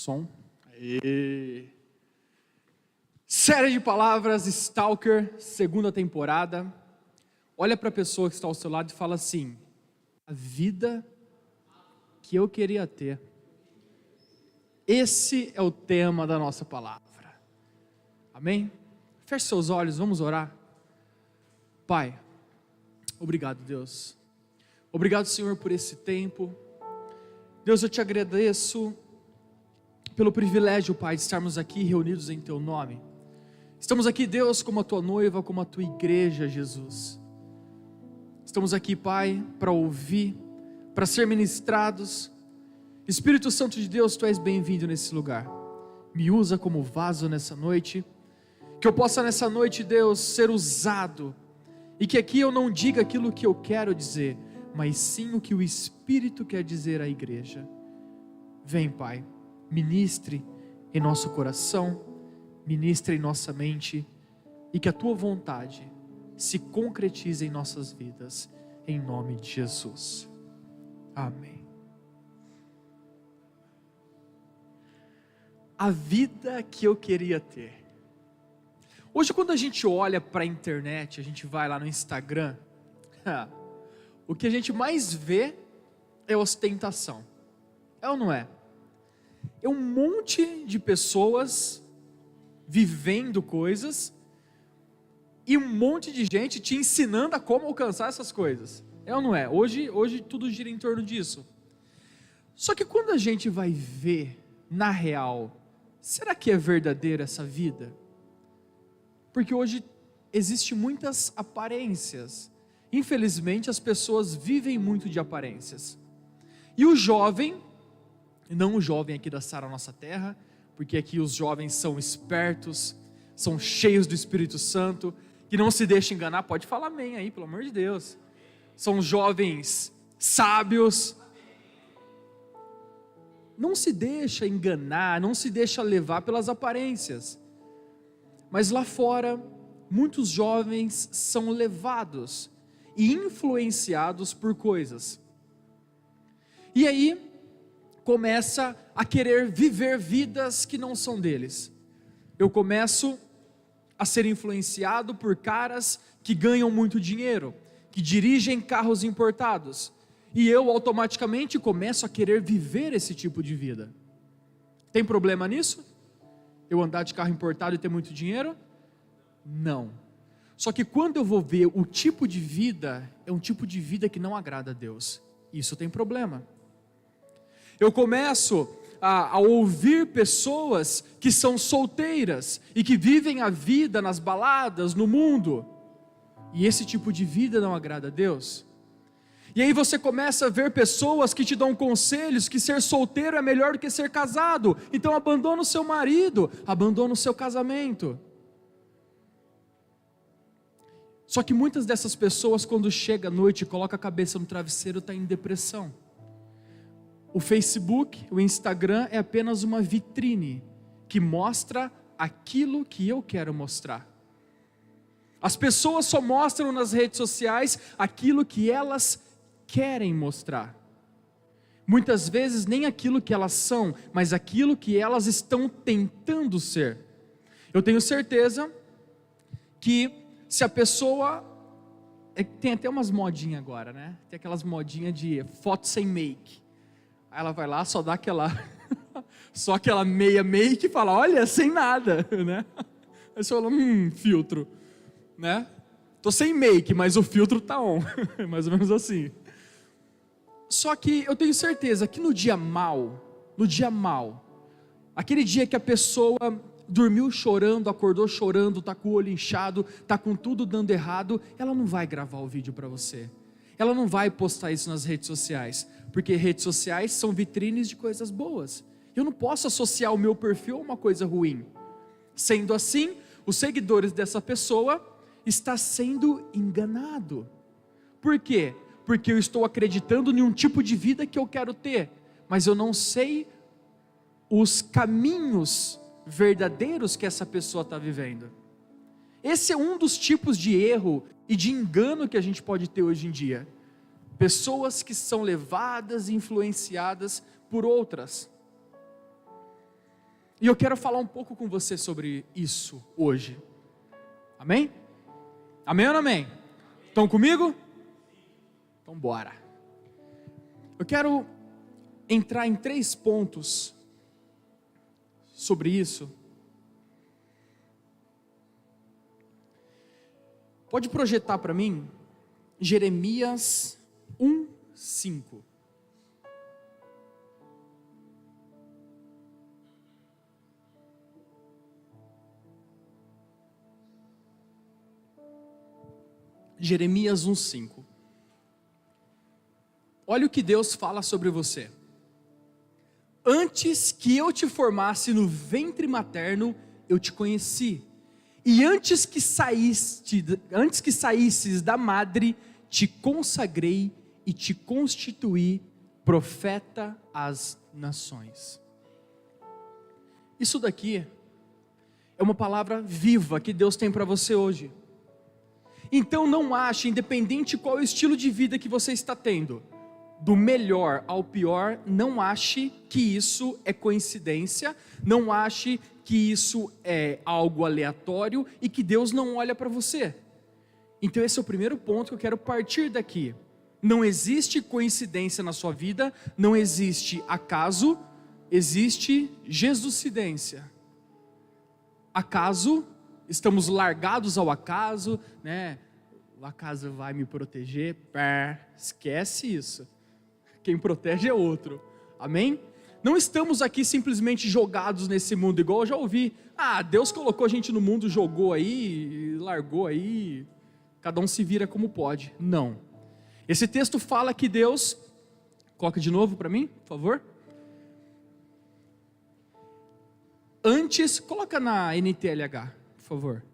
Som. Aê. Série de palavras, Stalker, segunda temporada. Olha para a pessoa que está ao seu lado e fala assim: a vida que eu queria ter. Esse é o tema da nossa palavra. Amém? Feche seus olhos, vamos orar. Pai, obrigado, Deus. Obrigado, Senhor, por esse tempo. Deus, eu te agradeço pelo privilégio, Pai, de estarmos aqui reunidos em Teu nome. Estamos aqui, Deus, como a Tua noiva, como a Tua igreja, Jesus. Estamos aqui, Pai, para ouvir, para ser ministrados. Espírito Santo de Deus, Tu és bem-vindo nesse lugar. Me usa como vaso nessa noite. Que eu possa nessa noite, Deus, ser usado. E que aqui eu não diga aquilo que eu quero dizer, mas sim o que o Espírito quer dizer à igreja. Vem, Pai, ministre em nosso coração, ministre em nossa mente, e que a Tua vontade se concretize em nossas vidas, em nome de Jesus. Amém. A vida que eu queria ter. Hoje, quando a gente olha para a internet, a gente vai lá no Instagram, o que a gente mais vê é ostentação. É ou não é? É um monte de pessoas vivendo coisas e um monte de gente te ensinando a como alcançar essas coisas. É ou não é? Hoje tudo gira em torno disso. Só que quando a gente vai ver na real, será que é verdadeira essa vida? Porque hoje existem muitas aparências. Infelizmente, as pessoas vivem muito de aparências. E o jovem, não o jovem aqui da Sara Nossa Terra, porque aqui os jovens são espertos, são cheios do Espírito Santo, que não se deixam enganar. Pode falar amém aí, pelo amor de Deus. São jovens sábios. Não se deixa enganar, não se deixa levar pelas aparências. Mas lá fora, muitos jovens são levados e influenciados por coisas. E aí, começa a querer viver vidas que não são deles. Eu começo a ser influenciado por caras que ganham muito dinheiro, que dirigem carros importados. E eu automaticamente começo a querer viver esse tipo de vida. Tem problema nisso? Eu andar de carro importado e ter muito dinheiro? Não. Só que quando eu vou ver o tipo de vida, é um tipo de vida que não agrada a Deus. Isso tem problema. Eu começo a ouvir pessoas que são solteiras e que vivem a vida nas baladas, no mundo. E esse tipo de vida não agrada a Deus. E aí você começa a ver pessoas que te dão conselhos que ser solteiro é melhor do que ser casado. Então abandona o seu marido, abandona o seu casamento. Só que muitas dessas pessoas, quando chega à noite e coloca a cabeça no travesseiro, está em depressão. O Facebook, o Instagram é apenas uma vitrine que mostra aquilo que eu quero mostrar. As pessoas só mostram nas redes sociais aquilo que elas querem mostrar. Muitas vezes nem aquilo que elas são, mas aquilo que elas estão tentando ser. Eu tenho certeza que se a pessoa, tem até umas modinhas agora, né? Tem aquelas modinhas de foto sem make. Aí ela vai lá, só dá aquela só aquela meia make e fala, olha, sem nada, né? Aí você fala, filtro, né? Tô sem make, mas o filtro tá on. Mais ou menos assim. Só que eu tenho certeza que no dia mal, aquele dia que a pessoa dormiu chorando, acordou chorando, está com o olho inchado, está com tudo dando errado, ela não vai gravar o vídeo para você. Ela não vai postar isso nas redes sociais, porque redes sociais são vitrines de coisas boas. Eu não posso associar o meu perfil a uma coisa ruim. Sendo assim, os seguidores dessa pessoa estão sendo enganados. Por quê? Porque eu estou acreditando em um tipo de vida que eu quero ter, mas eu não sei os caminhos verdadeiros que essa pessoa está vivendo. Esse é um dos tipos de erro e de engano que a gente pode ter hoje em dia. Pessoas que são levadas e influenciadas por outras. E eu quero falar um pouco com você sobre isso hoje. Amém? Amém ou não amém? Estão comigo? Então bora. Eu quero entrar em 3 pontos sobre isso. Pode projetar para mim Jeremias 1:5. Jeremias 1:5. Olha o que Deus fala sobre você. Antes que eu te formasse no ventre materno, eu te conheci. E antes que saísses da madre, te consagrei e te constituí profeta às nações. Isso daqui é uma palavra viva que Deus tem para você hoje. Então não ache, independente qual é o estilo de vida que você está tendo, do melhor ao pior, não ache que isso é coincidência, não ache que isso é algo aleatório e que Deus não olha para você. Então esse é o primeiro ponto que eu quero partir daqui. Não existe coincidência na sua vida, não existe acaso, existe jesucidência. Acaso, estamos largados ao acaso, né? O acaso vai me proteger, esquece isso. Quem protege é outro, amém? Não estamos aqui simplesmente jogados nesse mundo, igual eu já ouvi, Deus colocou a gente no mundo, jogou aí, largou aí, cada um se vira como pode. Não, esse texto fala que Deus, coloca de novo para mim, por favor. Antes, coloca na NTLH, por favor.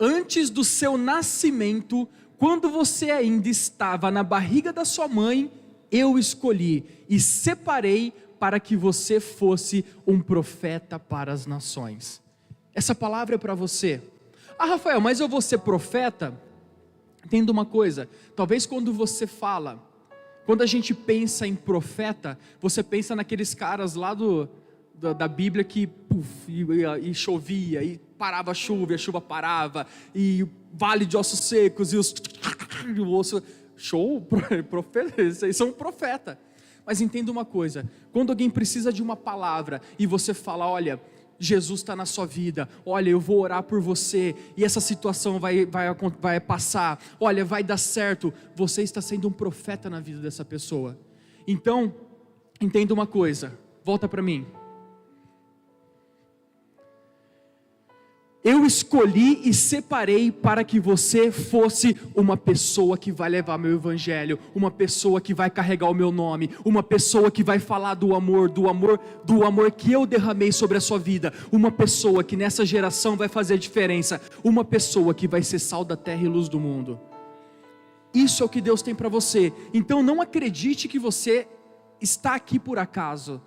Antes do seu nascimento, quando você ainda estava na barriga da sua mãe, eu escolhi e separei para que você fosse um profeta para as nações. Essa palavra é para você. Rafael, mas eu vou ser profeta? Entenda uma coisa, talvez quando você fala, quando a gente pensa em profeta, você pensa naqueles caras lá da Bíblia que e chovia, e parava a chuva parava, e vale de ossos secos, e o osso, profeta, vocês são um profeta. Mas entenda uma coisa, quando alguém precisa de uma palavra, e você fala, olha, Jesus está na sua vida, olha, eu vou orar por você, e essa situação vai passar, olha, vai dar certo, você está sendo um profeta na vida dessa pessoa. Então, entenda uma coisa, volta para mim. Eu escolhi e separei para que você fosse uma pessoa que vai levar meu evangelho, uma pessoa que vai carregar o meu nome, uma pessoa que vai falar do amor que eu derramei sobre a sua vida, uma pessoa que nessa geração vai fazer a diferença, uma pessoa que vai ser sal da terra e luz do mundo. Isso é o que Deus tem para você. Então não acredite que você está aqui por acaso.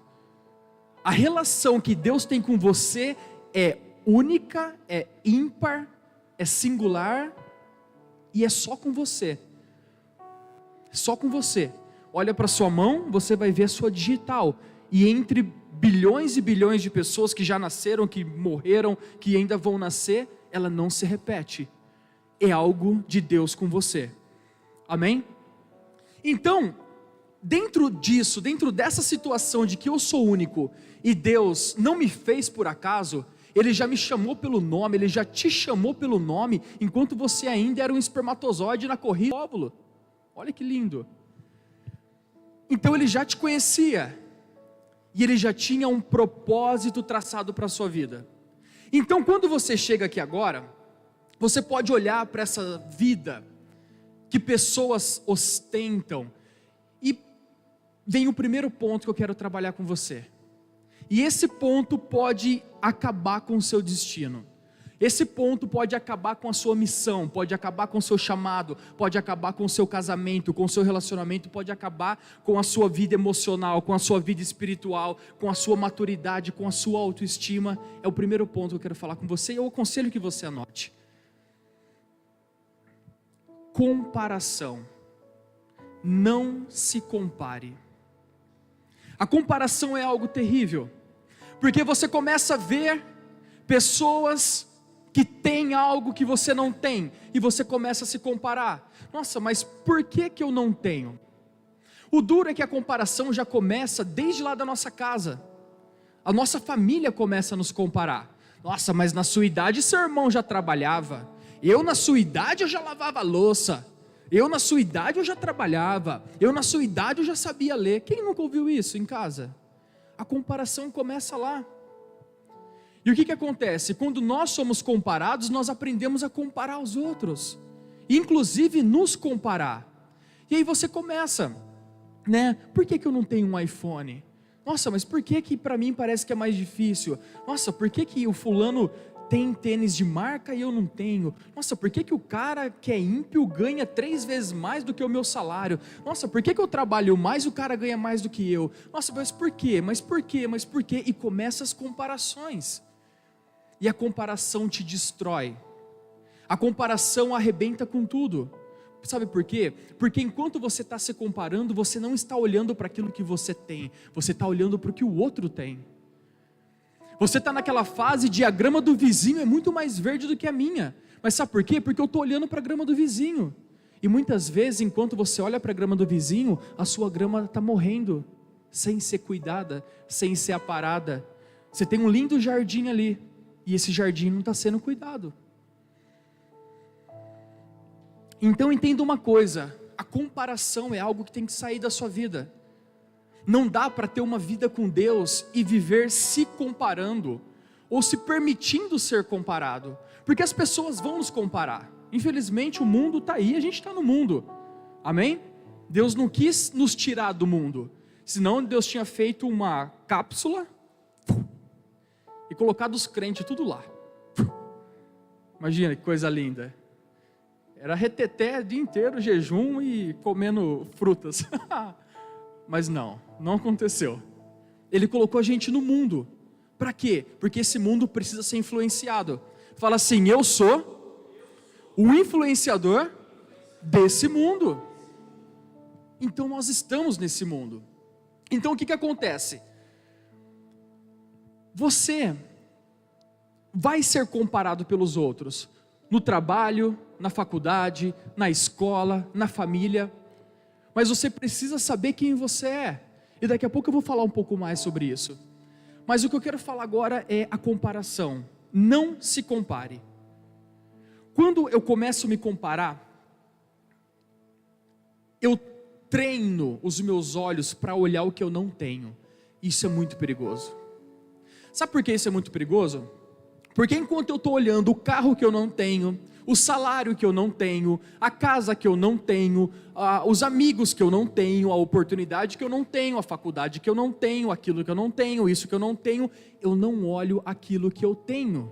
A relação que Deus tem com você é única, é ímpar, é singular e é só com você. Só com você. Olha para sua mão, você vai ver a sua digital. E entre bilhões e bilhões de pessoas que já nasceram, que morreram, que ainda vão nascer, ela não se repete. É algo de Deus com você. Amém? Então, dentro disso, dentro dessa situação de que eu sou único e Deus não me fez por acaso, Ele já me chamou pelo nome, Ele já te chamou pelo nome, enquanto você ainda era um espermatozoide na corrida do óvulo. Olha que lindo. Então Ele já te conhecia, e Ele já tinha um propósito traçado para a sua vida. Então quando você chega aqui agora, você pode olhar para essa vida, que pessoas ostentam, e vem o primeiro ponto que eu quero trabalhar com você. E esse ponto pode acabar com o seu destino. Esse ponto pode acabar com a sua missão, pode acabar com o seu chamado, pode acabar com o seu casamento, com o seu relacionamento, pode acabar com a sua vida emocional, com a sua vida espiritual, com a sua maturidade, com a sua autoestima. É o primeiro ponto que eu quero falar com você, e eu aconselho que você anote. Comparação. Não se compare. A comparação é algo terrível, porque você começa a ver pessoas que têm algo que você não tem, e você começa a se comparar. Nossa, mas por que eu não tenho? O duro é que a comparação já começa desde lá da nossa casa. A nossa família começa a nos comparar. Nossa, mas na sua idade seu irmão já trabalhava. Eu na sua idade eu já lavava louça. Eu na sua idade eu já trabalhava. Eu na sua idade eu já sabia ler. Quem nunca ouviu isso em casa? A comparação começa lá. E o que acontece? Quando nós somos comparados, nós aprendemos a comparar os outros, inclusive nos comparar. E aí você começa, né? Por que eu não tenho um iPhone? Nossa, mas por que para mim parece que é mais difícil? Nossa, por que o fulano tem tênis de marca e eu não tenho? Nossa, por que o cara que é ímpio ganha 3 vezes mais do que o meu salário? Nossa, por que eu trabalho mais e o cara ganha mais do que eu? Nossa, mas por quê? Mas por quê? Mas por quê? E começa as comparações. E a comparação te destrói. A comparação arrebenta com tudo. Sabe por quê? Porque enquanto você está se comparando, você não está olhando para aquilo que você tem, você está olhando para o que o outro tem. Você está naquela fase de a grama do vizinho é muito mais verde do que a minha. Mas sabe por quê? Porque eu estou olhando para a grama do vizinho. E muitas vezes, enquanto você olha para a grama do vizinho, a sua grama está morrendo, sem ser cuidada, sem ser aparada. Você tem um lindo jardim ali, e esse jardim não está sendo cuidado. Então entenda uma coisa, a comparação é algo que tem que sair da sua vida. Não dá para ter uma vida com Deus e viver se comparando, ou se permitindo ser comparado, porque as pessoas vão nos comparar. Infelizmente o mundo está aí, a gente está no mundo, amém? Deus não quis nos tirar do mundo, senão Deus tinha feito uma cápsula e colocado os crentes tudo lá. Imagina que coisa linda. Era reteté o dia inteiro, jejum e comendo frutas. Mas não aconteceu. Ele colocou a gente no mundo. Para quê? Porque esse mundo precisa ser influenciado. Fala assim, eu sou o influenciador desse mundo. Então nós estamos nesse mundo. Então o que acontece? Você vai ser comparado pelos outros, no trabalho, na faculdade, na escola, na família, mas você precisa saber quem você é, e daqui a pouco eu vou falar um pouco mais sobre isso, mas o que eu quero falar agora é a comparação. Não se compare. Quando eu começo a me comparar, eu treino os meus olhos para olhar o que eu não tenho. Isso é muito perigoso. Sabe por que isso é muito perigoso? Porque enquanto eu estou olhando o carro que eu não tenho, o salário que eu não tenho, a casa que eu não tenho, os amigos que eu não tenho, a oportunidade que eu não tenho, a faculdade que eu não tenho, aquilo que eu não tenho, isso que eu não tenho, eu não olho aquilo que eu tenho.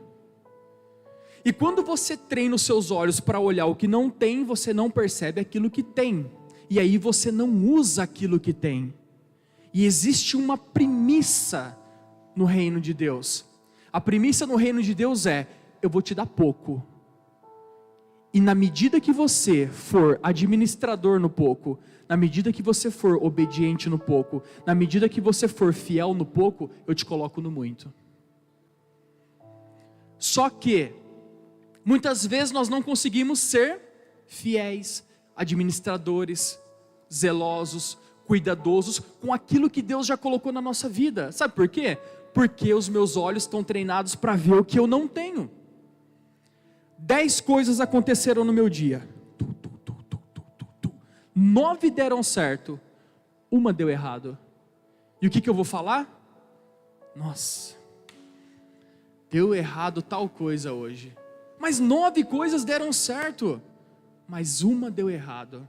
E quando você treina os seus olhos para olhar o que não tem, você não percebe aquilo que tem, e aí você não usa aquilo que tem. E existe uma premissa no reino de Deus. A premissa no reino de Deus é: eu vou te dar pouco, e na medida que você for administrador no pouco, na medida que você for obediente no pouco, na medida que você for fiel no pouco, eu te coloco no muito. Só que muitas vezes nós não conseguimos ser fiéis, administradores, zelosos, cuidadosos com aquilo que Deus já colocou na nossa vida. Sabe por quê? Porque os meus olhos estão treinados para ver o que eu não tenho. 10 coisas aconteceram no meu dia. 9 deram certo, uma deu errado. E o que eu vou falar? Nossa, deu errado tal coisa hoje. Mas 9 coisas deram certo, mas uma deu errado.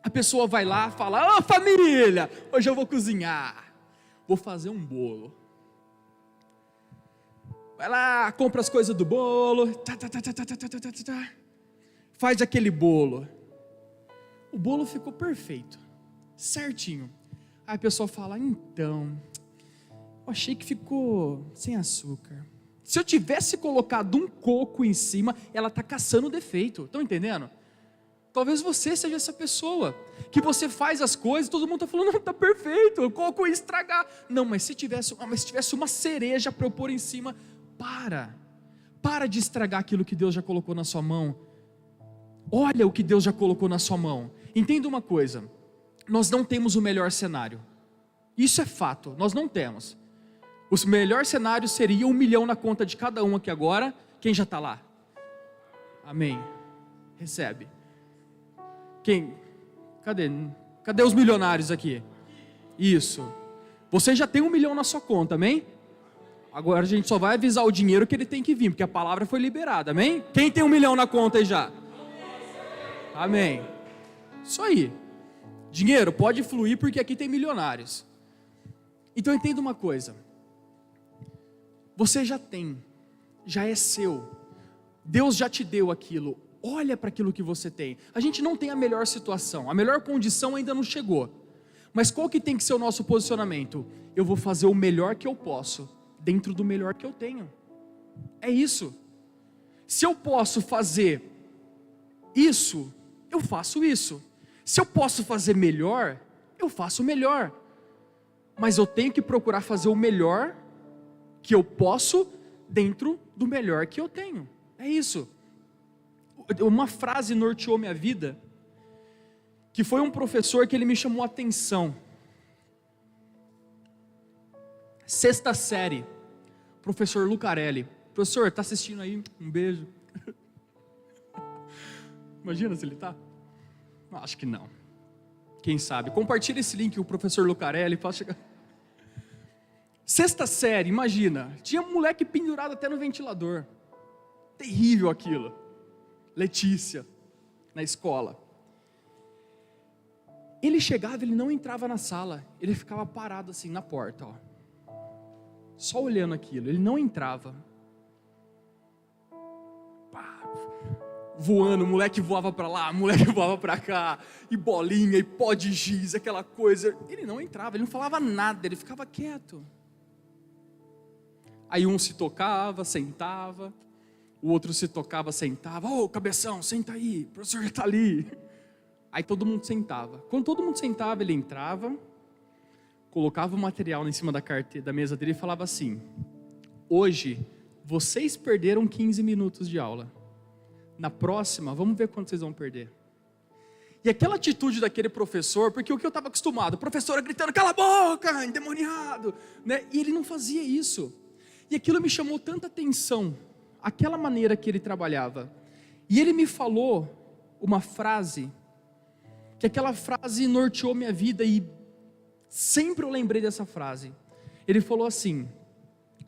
A pessoa vai lá e fala: "Ô família, hoje eu vou cozinhar, vou fazer um bolo." Vai lá, compra as coisas do bolo, faz aquele bolo. O bolo ficou perfeito, certinho. Aí a pessoa fala: "Então, eu achei que ficou sem açúcar. Se eu tivesse colocado um coco em cima, ela está caçando defeito." Estão entendendo? Talvez você seja essa pessoa, que você faz as coisas, todo mundo está falando, não, está perfeito, qual que eu ia estragar? Não, mas se tivesse uma cereja para eu pôr em cima, para de estragar aquilo que Deus já colocou na sua mão. Olha o que Deus já colocou na sua mão. Entenda uma coisa, nós não temos o melhor cenário, isso é fato, nós não temos. O melhor cenário seria 1 milhão na conta de cada um aqui agora. Quem já está lá? Amém. Recebe. Quem? Cadê os milionários aqui? Isso. Você já tem 1 milhão na sua conta, amém? Agora a gente só vai avisar o dinheiro que ele tem que vir, porque a palavra foi liberada, amém? Quem tem 1 milhão na conta aí já? Amém. Isso aí. Dinheiro pode fluir porque aqui tem milionários. Então entenda uma coisa. Você já tem, já é seu. Deus já te deu aquilo. Olha para aquilo que você tem. A gente não tem a melhor situação, a melhor condição ainda não chegou. Mas qual que tem que ser o nosso posicionamento? Eu vou fazer o melhor que eu posso, dentro do melhor que eu tenho. É isso. Se eu posso fazer isso, eu faço isso. Se eu posso fazer melhor, eu faço melhor. Mas eu tenho que procurar fazer o melhor que eu posso, dentro do melhor que eu tenho. É isso. Uma frase norteou minha vida, que foi um professor que ele me chamou a atenção. 6ª série, professor Lucarelli. Professor, está assistindo aí? Um beijo. Imagina se ele está. Acho que não. Quem sabe? Compartilha esse link, o professor Lucarelli. Faz chegar. 6ª série, imagina. Tinha um moleque pendurado até no ventilador. Terrível aquilo. Letícia, na escola. Ele chegava, ele não entrava na sala. Ele ficava parado assim na porta, ó. Só olhando aquilo, ele não entrava. Pá, voando, o moleque voava para lá, o moleque voava para cá, e bolinha, e pó de giz, aquela coisa. Ele não entrava, ele não falava nada, ele ficava quieto. Aí um se tocava, sentava, o outro se tocava, sentava. Ô, cabeção, senta aí, o professor está ali. Aí todo mundo sentava. Quando todo mundo sentava, ele entrava, colocava o material em cima da mesa dele e falava assim: hoje, vocês perderam 15 minutos de aula. Na próxima, vamos ver quanto vocês vão perder. E aquela atitude daquele professor, porque o que eu estava acostumado, o professor gritando, cala a boca, endemoniado, né? E ele não fazia isso. E aquilo me chamou tanta atenção, aquela maneira que ele trabalhava. E ele me falou uma frase, que aquela frase norteou minha vida e sempre eu lembrei dessa frase. Ele falou assim: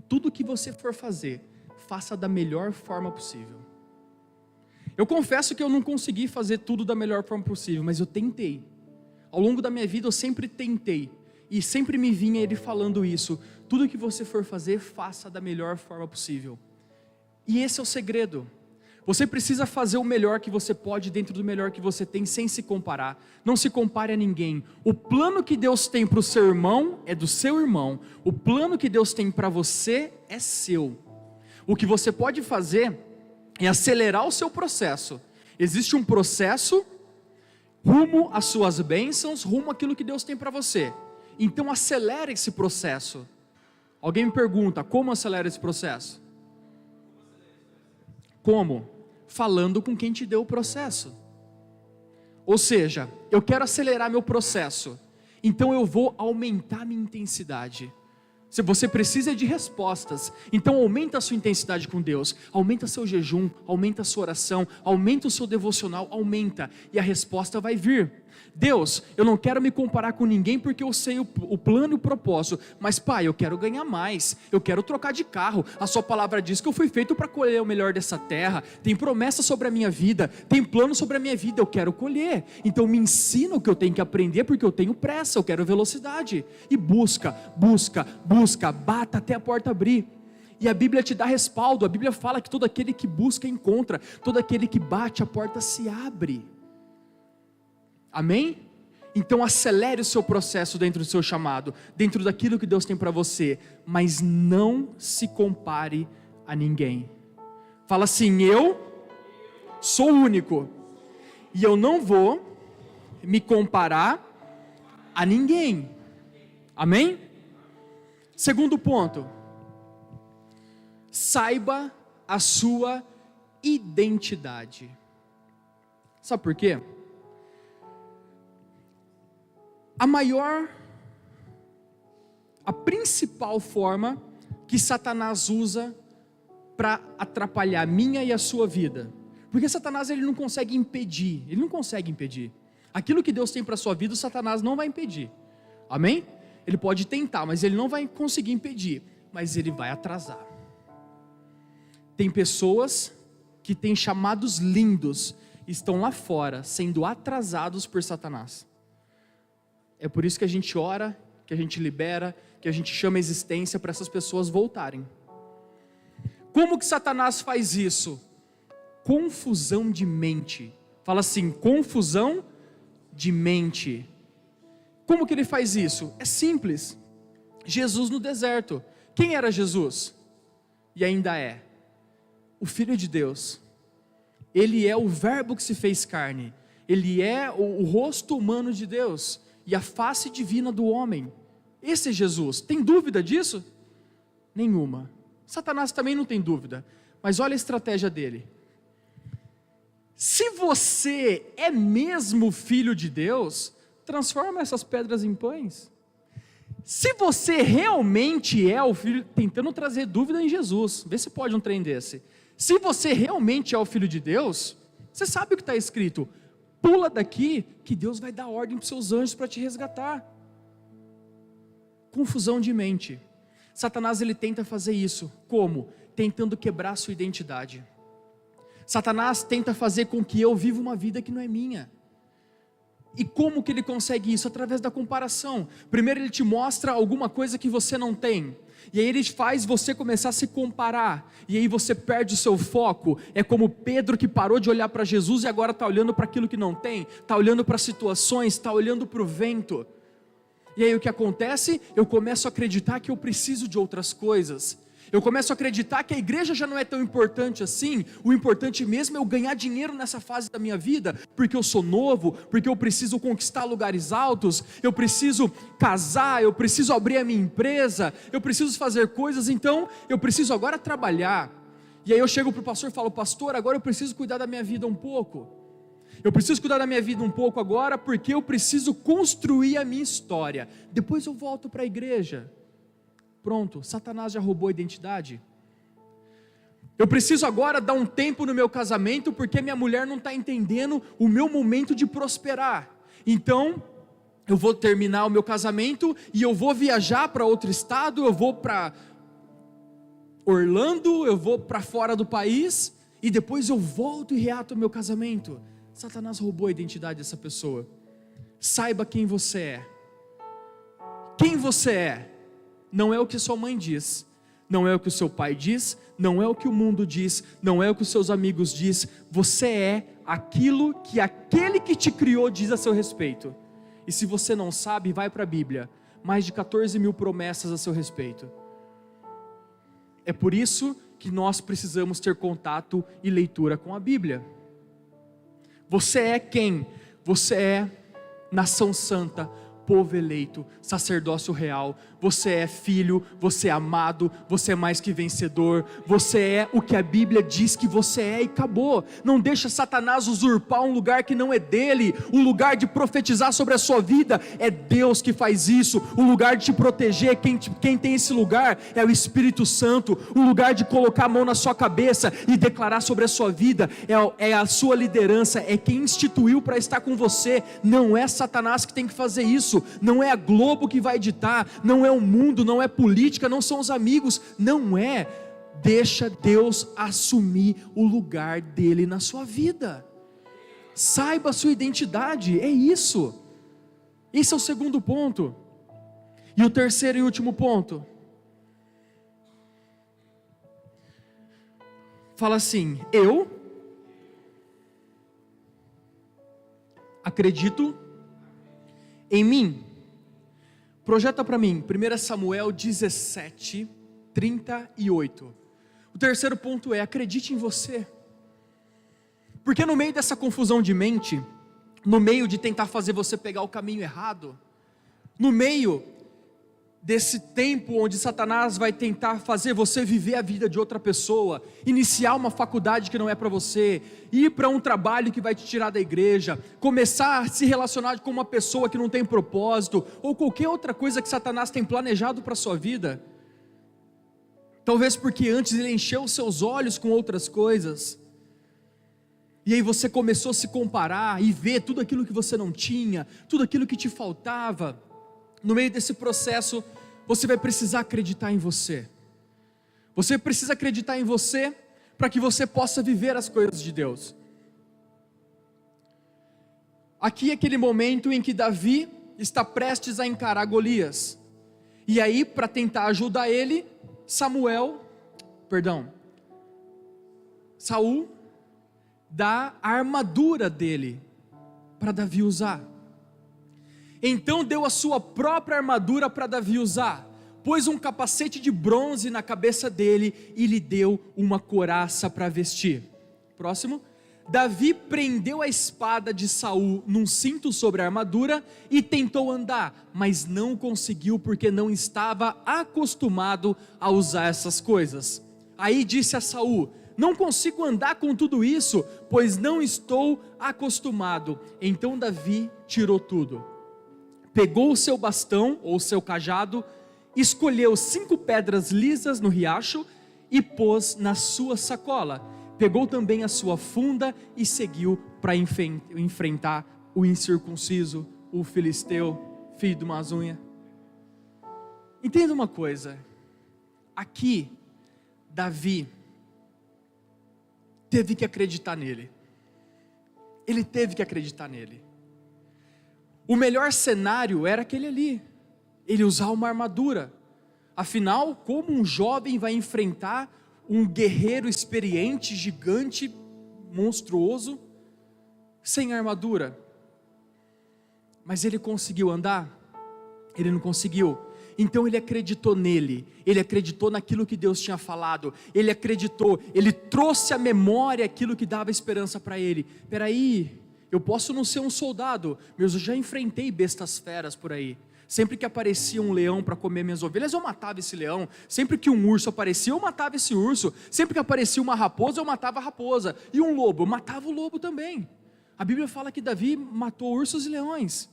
tudo que você for fazer, faça da melhor forma possível. Eu confesso que eu não consegui fazer tudo da melhor forma possível, mas eu tentei. Ao longo da minha vida eu sempre tentei. E sempre me vinha ele falando isso: tudo que você for fazer, faça da melhor forma possível. E esse é o segredo. Você precisa fazer o melhor que você pode dentro do melhor que você tem, sem se comparar. Não se compare a ninguém. O plano que Deus tem para o seu irmão é do seu irmão. O plano que Deus tem para você é seu. O que você pode fazer é acelerar o seu processo. Existe um processo rumo às suas bênçãos, rumo àquilo que Deus tem para você. Então acelere esse processo. Alguém me pergunta, como acelera esse processo? Como? Falando com quem te deu o processo. Ou seja, eu quero acelerar meu processo, então eu vou aumentar minha intensidade. Se você precisa de respostas, então aumenta a sua intensidade com Deus, aumenta seu jejum, aumenta a sua oração, aumenta o seu devocional, aumenta, e a resposta vai vir. Deus, eu não quero me comparar com ninguém porque eu sei o plano e o propósito, mas Pai, eu quero ganhar mais, eu quero trocar de carro, a sua palavra diz que eu fui feito para colher o melhor dessa terra, tem promessa sobre a minha vida, tem plano sobre a minha vida, eu quero colher, então me ensina o que eu tenho que aprender porque eu tenho pressa, eu quero velocidade, e busca, bata até a porta abrir. E a Bíblia te dá respaldo, a Bíblia fala que todo aquele que busca encontra, todo aquele que bate a porta se abre. Amém? Então acelere o seu processo dentro do seu chamado, dentro daquilo que Deus tem para você, mas não se compare a ninguém. Fala assim: eu sou único, E eu não vou me comparar a ninguém. Amém? Segundo ponto. Saiba a sua identidade. Sabe por quê? A principal forma que Satanás usa para atrapalhar a minha e a sua vida. Porque Satanás ele não consegue impedir. Aquilo que Deus tem para a sua vida, o Satanás não vai impedir. Amém? Ele pode tentar, mas ele não vai conseguir impedir. Mas ele vai atrasar. Tem pessoas que têm chamados lindos, estão lá fora, sendo atrasados por Satanás. É por isso que a gente ora, que a gente libera, que a gente chama a existência para essas pessoas voltarem. Como que Satanás faz isso? Confusão de mente. Fala assim, confusão de mente. Como que ele faz isso? É simples. Jesus no deserto. Quem era Jesus? E ainda é o Filho de Deus. Ele é o verbo que se fez carne. Ele é o rosto humano de Deus e a face divina do homem. Esse é Jesus. Tem dúvida disso? Nenhuma. Satanás também não tem dúvida. Mas olha a estratégia dele. Se você é mesmo filho de Deus, transforma essas pedras em pães. Se você realmente é o filho, tentando trazer dúvida em Jesus, vê se pode um trem desse. Se você realmente é o filho de Deus, você sabe o que está escrito, pula daqui que Deus vai dar ordem para os seus anjos para te resgatar. Confusão de mente. Satanás ele tenta fazer isso, como? Tentando quebrar a sua identidade. Satanás tenta fazer com que eu viva uma vida que não é minha. E como que ele consegue isso? Através da comparação. Primeiro ele te mostra alguma coisa que você não tem. E aí ele faz você começar a se comparar. E aí você perde o seu foco. É como Pedro que parou de olhar para Jesus e agora está olhando para aquilo que não tem. Está olhando para situações, está olhando para o vento. E aí o que acontece? Eu começo a acreditar que eu preciso de outras coisas. Eu começo a acreditar que a igreja já não é tão importante assim. O importante mesmo é eu ganhar dinheiro nessa fase da minha vida, porque eu sou novo, porque eu preciso conquistar lugares altos, eu preciso casar, eu preciso abrir a minha empresa, eu preciso fazer coisas, então eu preciso agora trabalhar. E aí eu chego para o pastor e falo, pastor, agora eu preciso cuidar da minha vida um pouco. Eu preciso cuidar da minha vida um pouco agora, porque eu preciso construir a minha história. Depois eu volto para a igreja. Pronto, Satanás já roubou a identidade. Eu preciso agora dar um tempo no meu casamento, porque minha mulher não está entendendo o meu momento de prosperar. Então, eu vou terminar o meu casamento e eu vou viajar para outro estado, eu vou para Orlando, eu vou para fora do país, e depois eu volto e reato o meu casamento. Satanás roubou a identidade dessa pessoa. Saiba quem você é. Quem você é? Não é o que sua mãe diz, não é o que o seu pai diz, não é o que o mundo diz, não é o que os seus amigos diz. Você é aquilo que aquele que te criou diz a seu respeito. E se você não sabe, vai para a Bíblia. Mais de 14 mil promessas a seu respeito. É por isso que nós precisamos ter contato e leitura com a Bíblia. Você é quem? Você é nação santa, povo eleito, sacerdócio real. Você é filho, você é amado, você é mais que vencedor. Você é o que a Bíblia diz que você é e acabou. Não deixa Satanás usurpar um lugar que não é dele. O lugar de profetizar sobre a sua vida é Deus que faz isso. O lugar de te proteger, quem tem esse lugar é o Espírito Santo. O lugar de colocar a mão na sua cabeça e declarar sobre a sua vida é a sua liderança, é quem instituiu para estar com você. Não é Satanás que tem que fazer isso. Não é a Globo que vai editar, não é o mundo, não é política, não são os amigos, não é. Deixa Deus assumir o lugar dele na sua vida. Saiba a sua identidade, é isso. Esse é o segundo ponto. E o terceiro e último ponto. Fala assim, eu acredito em mim. Projeta para mim, 1 Samuel 17, 38. O terceiro ponto é, acredite em você. Porque no meio dessa confusão de mente, no meio de tentar fazer você pegar o caminho errado, no meio desse tempo onde Satanás vai tentar fazer você viver a vida de outra pessoa, iniciar uma faculdade que não é para você, ir para um trabalho que vai te tirar da igreja, começar a se relacionar com uma pessoa que não tem propósito, ou qualquer outra coisa que Satanás tem planejado para a sua vida, talvez porque antes ele encheu os seus olhos com outras coisas, e aí você começou a se comparar e ver tudo aquilo que você não tinha, tudo aquilo que te faltava. No meio desse processo, você vai precisar acreditar em você. Você precisa acreditar em você para que você possa viver as coisas de Deus. Aqui é aquele momento em que Davi está prestes a encarar Golias. E aí, para tentar ajudar ele, Saul dá a armadura dele para Davi usar. Então deu a sua própria armadura para Davi usar, pôs um capacete de bronze na cabeça dele e lhe deu uma couraça para vestir. Próximo. Davi prendeu a espada de Saul num cinto sobre a armadura e tentou andar, mas não conseguiu porque não estava acostumado a usar essas coisas. Aí disse a Saul: não consigo andar com tudo isso, pois não estou acostumado. Então Davi tirou tudo, pegou o seu bastão ou seu cajado, escolheu 5 pedras lisas no riacho e pôs na sua sacola, pegou também a sua funda e seguiu para enfrentar o incircunciso, o filisteu, filho de umas unhas. Entenda uma coisa, aqui Davi teve que acreditar nele. Ele teve que acreditar nele. O melhor cenário era aquele ali, ele usar uma armadura. Afinal, como um jovem vai enfrentar um guerreiro experiente, gigante, monstruoso, sem armadura? Mas ele conseguiu andar? Ele não conseguiu. Então ele acreditou nele, ele acreditou naquilo que Deus tinha falado, ele acreditou, ele trouxe à memória aquilo que dava esperança para ele. Peraí, eu posso não ser um soldado, mas eu já enfrentei bestas feras por aí. Sempre que aparecia um leão para comer minhas ovelhas, eu matava esse leão. Sempre que um urso aparecia, eu matava esse urso. Sempre que aparecia uma raposa, eu matava a raposa. E um lobo, eu matava o lobo também. A Bíblia fala que Davi matou ursos e leões.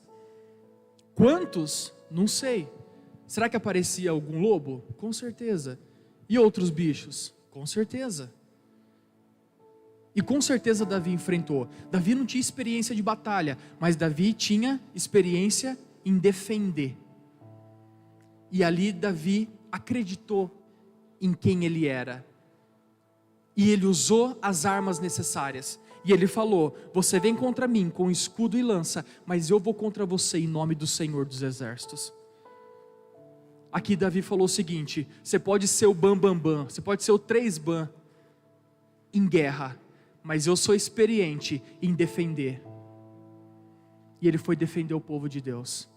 Quantos? Não sei. Será que aparecia algum lobo? Com certeza. E outros bichos? Com certeza. E com certeza Davi enfrentou. Davi não tinha experiência de batalha, mas Davi tinha experiência em defender. E ali Davi acreditou em quem ele era. E ele usou as armas necessárias. E ele falou: você vem contra mim com escudo e lança, mas eu vou contra você em nome do Senhor dos Exércitos. Aqui Davi falou o seguinte: você pode ser o bam, você pode ser o 3 em guerra, mas eu sou experiente em defender. E ele foi defender o povo de Deus.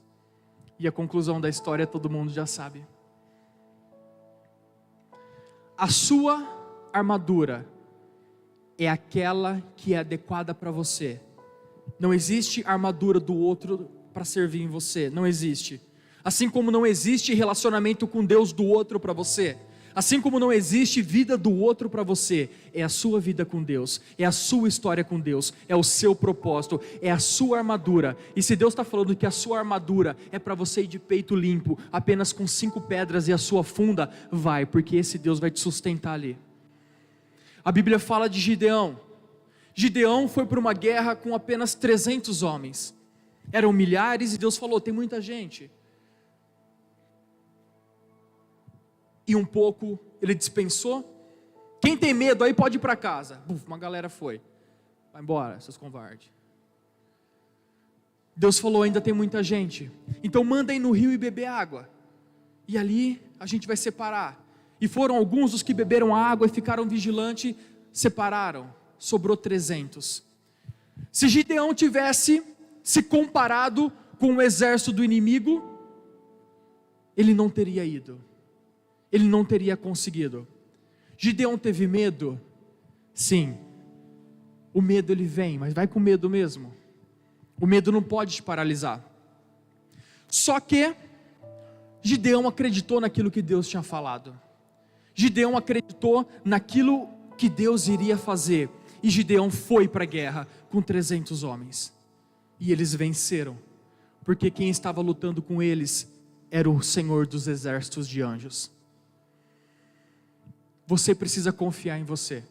E a conclusão da história todo mundo já sabe. A sua armadura é aquela que é adequada para você. Não existe armadura do outro para servir em você, não existe. Assim como não existe relacionamento com Deus do outro para você, assim como não existe vida do outro para você, é a sua vida com Deus, é a sua história com Deus, é o seu propósito, é a sua armadura. E se Deus está falando que a sua armadura é para você ir de peito limpo, apenas com 5 pedras e a sua funda, vai, porque esse Deus vai te sustentar ali. A Bíblia fala de Gideão. Gideão foi para uma guerra com apenas 300 homens, eram milhares, e Deus falou: tem muita gente. E um pouco ele dispensou. Quem tem medo aí pode ir para casa. Uma galera foi. Vai embora, seus covardes. Deus falou: ainda tem muita gente, então mandem no rio e beber água, e ali a gente vai separar. E foram alguns dos que beberam água e ficaram vigilantes, separaram, sobrou 300. Se Gideão tivesse se comparado com o exército do inimigo, ele não teria ido, ele não teria conseguido. Gideão teve medo? Sim. o medo ele vem, mas vai com medo mesmo. O medo não pode te paralisar. Só que Gideão acreditou naquilo que Deus tinha falado. Gideão acreditou naquilo que Deus iria fazer. E Gideão foi para a guerra com 300 homens. E eles venceram. Porque quem estava lutando com eles era o Senhor dos exércitos de anjos. Você precisa confiar em você.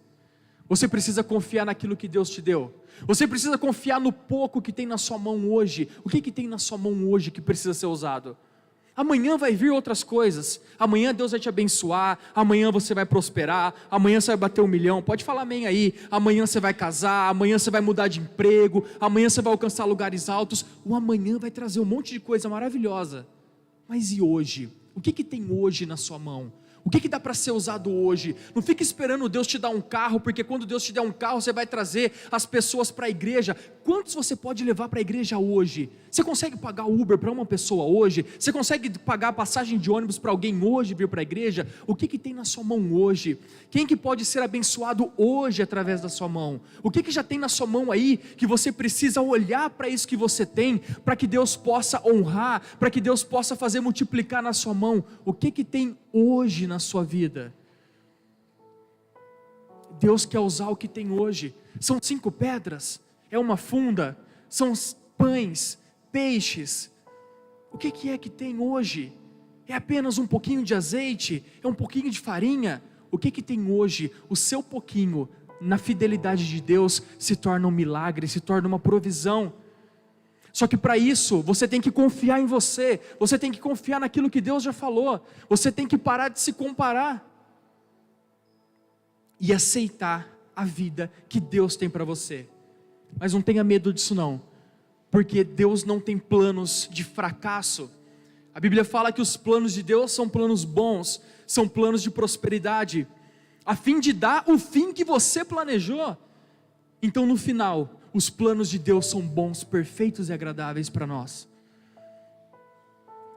Você precisa confiar naquilo que Deus te deu. Você precisa confiar no pouco que tem na sua mão hoje. O que tem na sua mão hoje que precisa ser usado? Amanhã vai vir outras coisas. Amanhã Deus vai te abençoar. Amanhã você vai prosperar. Amanhã você vai bater 1 milhão. Pode falar amém aí. Amanhã você vai casar. Amanhã você vai mudar de emprego. Amanhã você vai alcançar lugares altos. O amanhã vai trazer um monte de coisa maravilhosa. Mas e hoje? O que tem hoje na sua mão? O que dá para ser usado hoje? Não fique esperando Deus te dar um carro, porque quando Deus te der um carro, você vai trazer as pessoas para a igreja. Quantos você pode levar para a igreja hoje? Você consegue pagar o Uber para uma pessoa hoje? Você consegue pagar a passagem de ônibus para alguém hoje vir para a igreja? O que tem na sua mão hoje? Quem que pode ser abençoado hoje através da sua mão? O que já tem na sua mão aí, que você precisa olhar para isso que você tem, para que Deus possa honrar, para que Deus possa fazer multiplicar na sua mão? O que tem hoje na sua vida? Deus quer usar o que tem hoje. São 5 pedras, é uma funda, são pães, peixes. O que é que tem hoje? É apenas um pouquinho de azeite? É um pouquinho de farinha? O que tem hoje? O seu pouquinho, na fidelidade de Deus, se torna um milagre, se torna uma provisão. Só que para isso, você tem que confiar em você. Você tem que confiar naquilo que Deus já falou. Você tem que parar de se comparar e aceitar a vida que Deus tem para você. Mas não tenha medo disso não, porque Deus não tem planos de fracasso. A Bíblia fala que os planos de Deus são planos bons, são planos de prosperidade, a fim de dar o fim que você planejou. Então no final, os planos de Deus são bons, perfeitos e agradáveis para nós.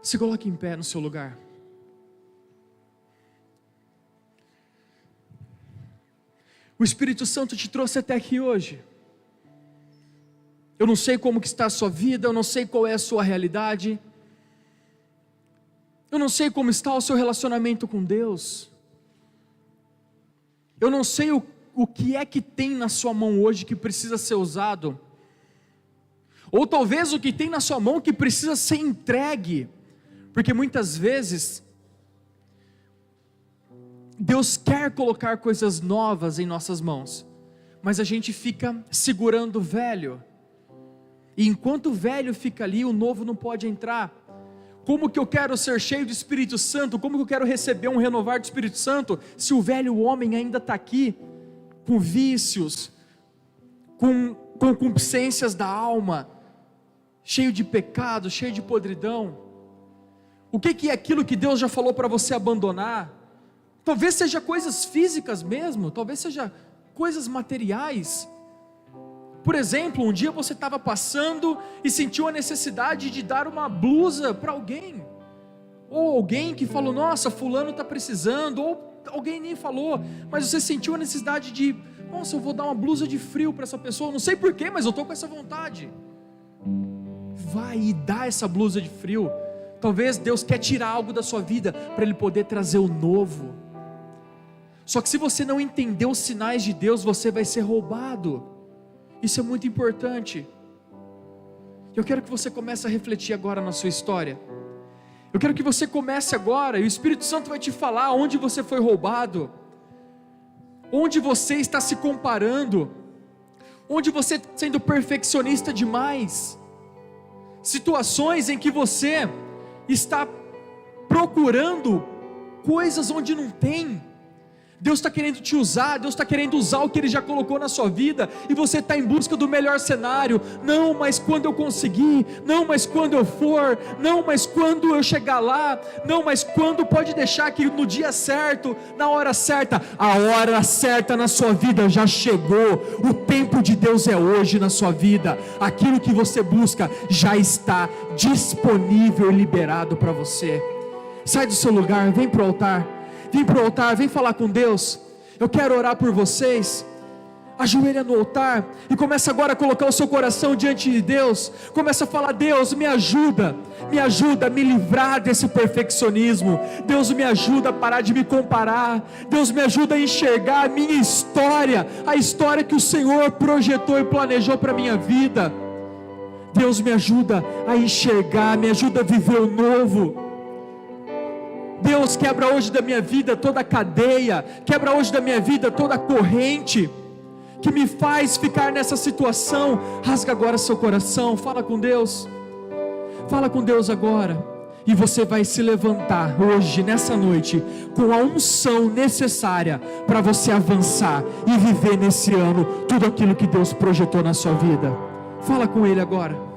Se coloque em pé no seu lugar. O Espírito Santo te trouxe até aqui hoje. Eu não sei como que está a sua vida, eu não sei qual é a sua realidade. Eu não sei como está o seu relacionamento com Deus. Eu não sei o que é que tem na sua mão hoje que precisa ser usado. Ou talvez o que tem na sua mão que precisa ser entregue. Porque muitas vezes Deus quer colocar coisas novas em nossas mãos, mas a gente fica segurando o velho. E enquanto o velho fica ali, o novo não pode entrar. Como que eu quero ser cheio do Espírito Santo? Como que eu quero receber um renovar do Espírito Santo, se o velho homem ainda está aqui, com vícios, com concupiscências da alma, cheio de pecado, cheio de podridão? O que é aquilo que Deus já falou para você abandonar? Talvez seja coisas físicas mesmo, talvez seja coisas materiais. Por exemplo, um dia você estava passando e sentiu a necessidade de dar uma blusa para alguém, ou alguém que falou, nossa, fulano está precisando, ou alguém nem falou, mas você sentiu a necessidade de, nossa, eu vou dar uma blusa de frio para essa pessoa, não sei porquê, mas eu estou com essa vontade. Vai e dá essa blusa de frio. Talvez Deus quer tirar algo da sua vida, para Ele poder trazer o novo. Só que se você não entender os sinais de Deus, você vai ser roubado. Isso é muito importante. Eu quero que você comece a refletir agora na sua história. Eu quero que você comece agora, e o Espírito Santo vai te falar onde você foi roubado, onde você está se comparando, onde você está sendo perfeccionista demais, situações em que você está procurando coisas onde não tem. Deus está querendo te usar, Deus está querendo usar o que Ele já colocou na sua vida, e você está em busca do melhor cenário. Não, mas quando eu conseguir, não, mas quando eu for, não, mas quando eu chegar lá, não, mas quando, pode deixar que no dia certo, na hora certa. A hora certa na sua vida já chegou, o tempo de Deus é hoje na sua vida. Aquilo que você busca já está disponível e liberado para você. Sai do seu lugar, vem para o altar. Vem para o altar, vem falar com Deus. Eu quero orar por vocês. Ajoelha no altar e começa agora a colocar o seu coração diante de Deus. Começa a falar: Deus, me ajuda a me livrar desse perfeccionismo. Deus, me ajuda a parar de me comparar. Deus, me ajuda a enxergar a minha história, a história que o Senhor projetou e planejou para a minha vida. Deus, me ajuda a enxergar, me ajuda a viver o novo. Deus, quebra hoje da minha vida toda a cadeia, quebra hoje da minha vida toda a corrente que me faz ficar nessa situação. Rasga agora seu coração, fala com Deus agora, e você vai se levantar hoje, nessa noite, com a unção necessária para você avançar e viver nesse ano tudo aquilo que Deus projetou na sua vida. Fala com Ele agora.